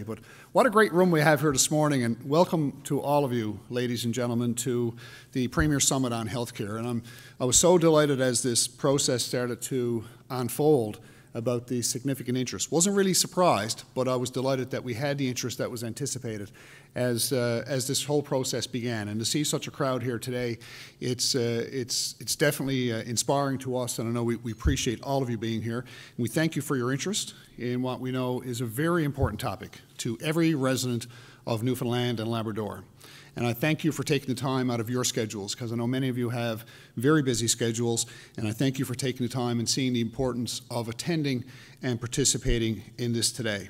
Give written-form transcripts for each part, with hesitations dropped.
But what a great room we have here this morning, and welcome to all of you, ladies and gentlemen, to the Premier Summit on Healthcare. And I was so delighted as this process started to unfold about the significant interest. Wasn't really surprised, but I was delighted that we had the interest that was anticipated as this whole process began. And to see such a crowd here today, it's definitely inspiring to us, and I know we appreciate all of you being here. And we thank you for your interest in what we know is a very important topic to every resident of Newfoundland and Labrador. And I thank you for taking the time out of your schedules, because I know many of you have very busy schedules, and I thank you for taking the time and seeing the importance of attending and participating in this today.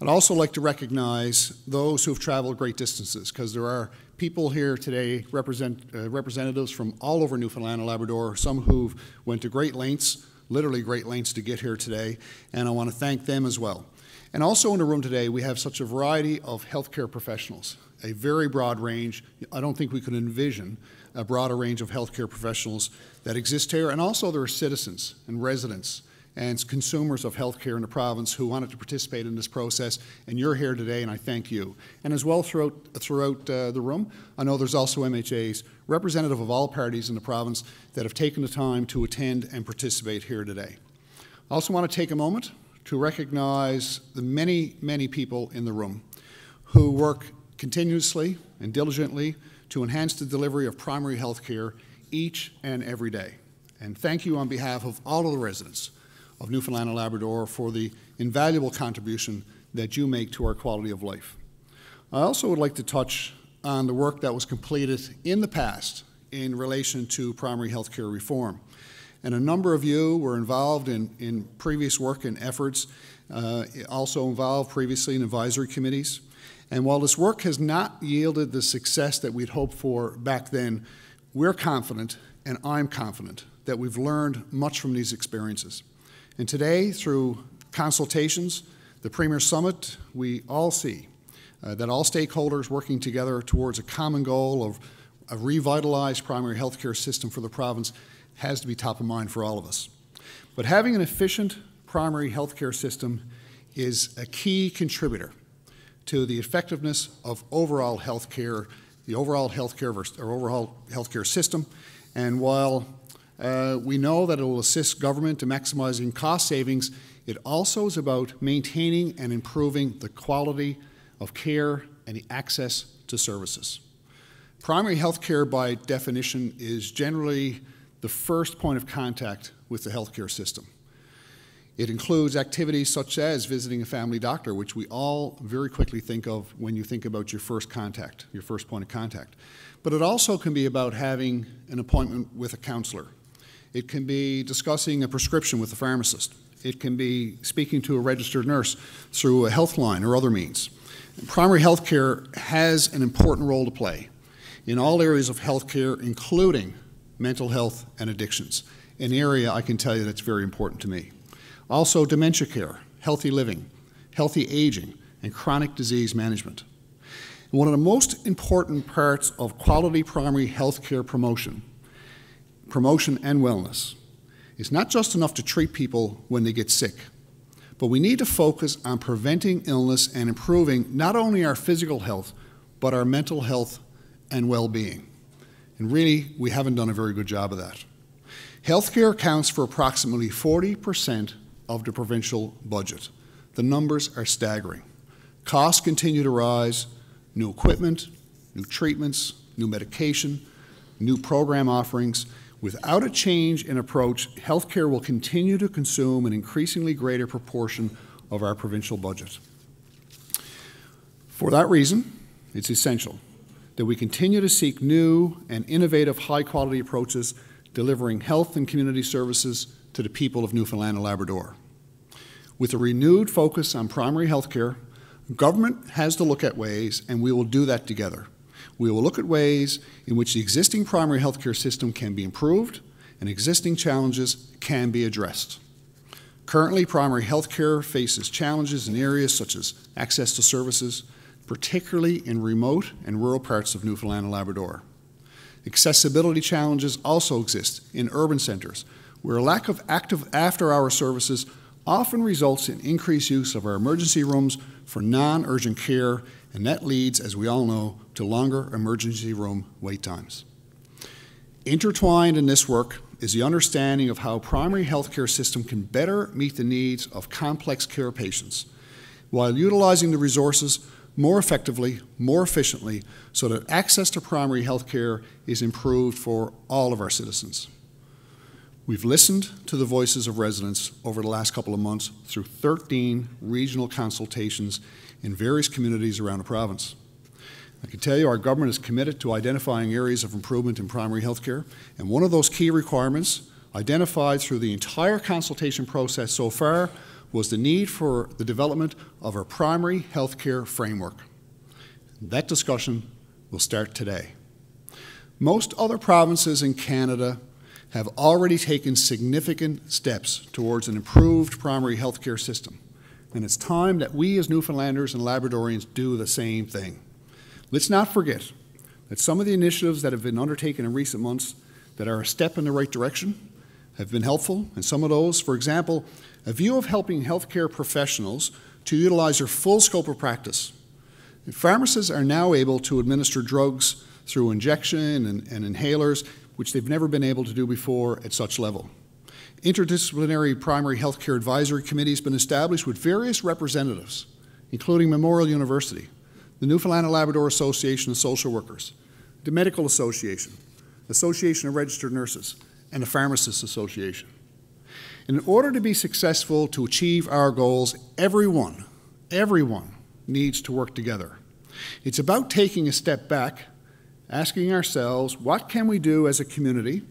I'd also like to recognize those who have traveled great distances, because there are people here today, representatives from all over Newfoundland and Labrador, some who've went to great lengths, literally great lengths to get here today, and I want to thank them as well. And also in the room today, we have such a variety of healthcare professionals, a very broad range. I don't think we could envision a broader range of healthcare professionals that exist here. And also there are citizens and residents and consumers of healthcare in the province who wanted to participate in this process, and you're here today, and I thank you. And as well throughout the room, I know there's also MHAs, representative of all parties in the province, that have taken the time to attend and participate here today. I also want to take a moment to recognize the many, many people in the room who work continuously and diligently to enhance the delivery of primary health care each and every day. And thank you on behalf of all of the residents of Newfoundland and Labrador for the invaluable contribution that you make to our quality of life. I also would like to touch on the work that was completed in the past in relation to primary health care reform. And a number of you were involved in previous work and efforts, also involved previously in advisory committees. And while this work has not yielded the success that we'd hoped for back then, we're confident, and I'm confident, that we've learned much from these experiences. And today, through consultations, the Premier Summit, we all see that all stakeholders working together towards a common goal of a revitalized primary health care system for the province has to be top of mind for all of us. But having an efficient primary health care system is a key contributor to the effectiveness of overall health care, the overall health care system. And while we know that it will assist government in maximizing cost savings, it also is about maintaining and improving the quality of care and the access to services. Primary health care, by definition, is generally the first point of contact with the healthcare system. It includes activities such as visiting a family doctor, which we all very quickly think of when you think about your first contact, your first point of contact. But it also can be about having an appointment with a counselor. It can be discussing a prescription with a pharmacist. It can be speaking to a registered nurse through a health line or other means. Primary health care has an important role to play in all areas of health care, including mental health and addictions, an area I can tell you that's very important to me. Also dementia care, healthy living, healthy aging, and chronic disease management. And one of the most important parts of quality primary health care promotion and wellness, is not just enough to treat people when they get sick, but we need to focus on preventing illness and improving not only our physical health, but our mental health and well-being. And really, we haven't done a very good job of that. Healthcare accounts for approximately 40% of the provincial budget. The numbers are staggering. Costs continue to rise, new equipment, new treatments, new medication, new program offerings. Without a change in approach, healthcare will continue to consume an increasingly greater proportion of our provincial budget. For that reason, it's essential that we continue to seek new and innovative high-quality approaches delivering health and community services to the people of Newfoundland and Labrador. With a renewed focus on primary health care, government has to look at ways, and we will do that together. We will look at ways in which the existing primary health care system can be improved and existing challenges can be addressed. Currently, primary health care faces challenges in areas such as access to services, particularly in remote and rural parts of Newfoundland and Labrador. Accessibility challenges also exist in urban centres, where a lack of active after-hour services often results in increased use of our emergency rooms for non-urgent care, and that leads, as we all know, to longer emergency room wait times. Intertwined in this work is the understanding of how primary health care system can better meet the needs of complex care patients while utilizing the resources more effectively, more efficiently, so that access to primary health care is improved for all of our citizens. We've listened to the voices of residents over the last couple of months through 13 regional consultations in various communities around the province. I can tell you our government is committed to identifying areas of improvement in primary health care, and one of those key requirements identified through the entire consultation process so far was the need for the development of our primary health care framework. That discussion will start today. Most other provinces in Canada have already taken significant steps towards an improved primary health care system, and it's time that we as Newfoundlanders and Labradorians do the same thing. Let's not forget that some of the initiatives that have been undertaken in recent months that are a step in the right direction have been helpful, and some of those, for example, a view of helping healthcare professionals to utilize their full scope of practice. And pharmacists are now able to administer drugs through injection and inhalers, which they've never been able to do before at such level. Interdisciplinary primary health care advisory committee has been established with various representatives, including Memorial University, the Newfoundland and Labrador Association of Social Workers, the Medical Association, Association of Registered Nurses, and the Pharmacists Association. In order to be successful to achieve our goals, everyone needs to work together. It's about taking a step back, asking ourselves, what can we do as a community,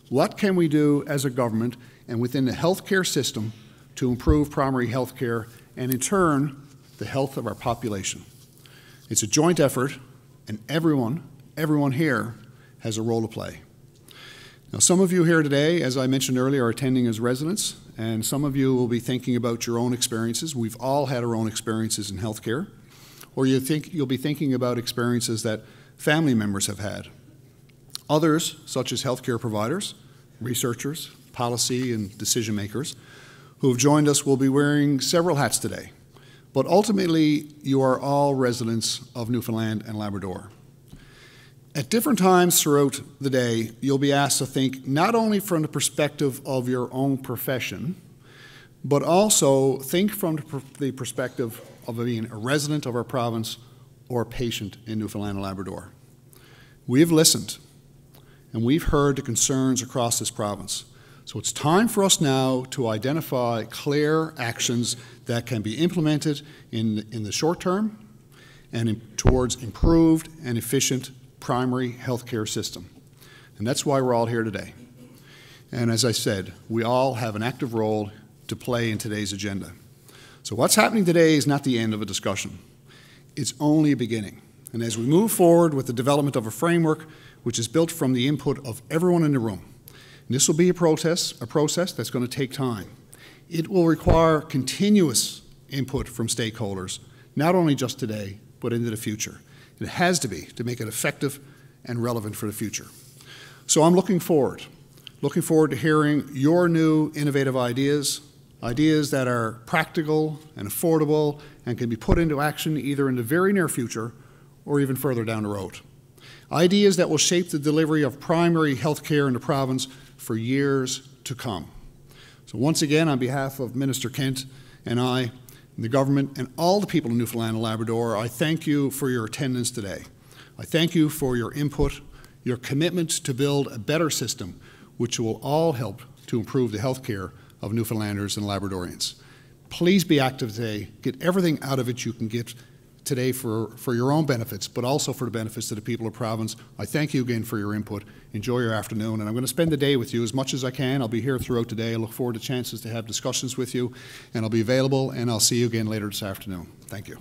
what can we do as a government, and within the healthcare system to improve primary health care and in turn, the health of our population. It's a joint effort, and everyone here has a role to play. Now, some of you here today, as I mentioned earlier, are attending as residents, and some of you will be thinking about your own experiences. We've all had our own experiences in healthcare, or you'll be thinking about experiences that family members have had. Others, such as healthcare providers, researchers, policy and decision makers, who have joined us will be wearing several hats today. But ultimately, you are all residents of Newfoundland and Labrador. At different times throughout the day, you'll be asked to think not only from the perspective of your own profession, but also think from the perspective of being a resident of our province or a patient in Newfoundland and Labrador. We've listened, and we've heard the concerns across this province. So it's time for us now to identify clear actions that can be implemented in the short term and towards improved and efficient primary health care system. And that's why we're all here today. And as I said, we all have an active role to play in today's agenda. So what's happening today is not the end of a discussion. It's only a beginning. And as we move forward with the development of a framework which is built from the input of everyone in the room, and this will be a process that's going to take time. It will require continuous input from stakeholders, not only just today, but into the future. It has to be to make it effective and relevant for the future. So I'm looking forward to hearing your new innovative ideas that are practical and affordable and can be put into action either in the very near future or even further down the road. Ideas that will shape the delivery of primary health care in the province for years to come. So once again, on behalf of Minister Kent and I, and the government, and all the people in Newfoundland and Labrador, I thank you for your attendance today. I thank you for your input, your commitment to build a better system which will all help to improve the health care of Newfoundlanders and Labradorians. Please be active today. Get everything out of it you can get today for your own benefits, but also for the benefits of the people of the province. I thank you again for your input. Enjoy your afternoon, and I'm going to spend the day with you as much as I can. I'll be here throughout the day. I look forward to chances to have discussions with you, and I'll be available, and I'll see you again later this afternoon. Thank you.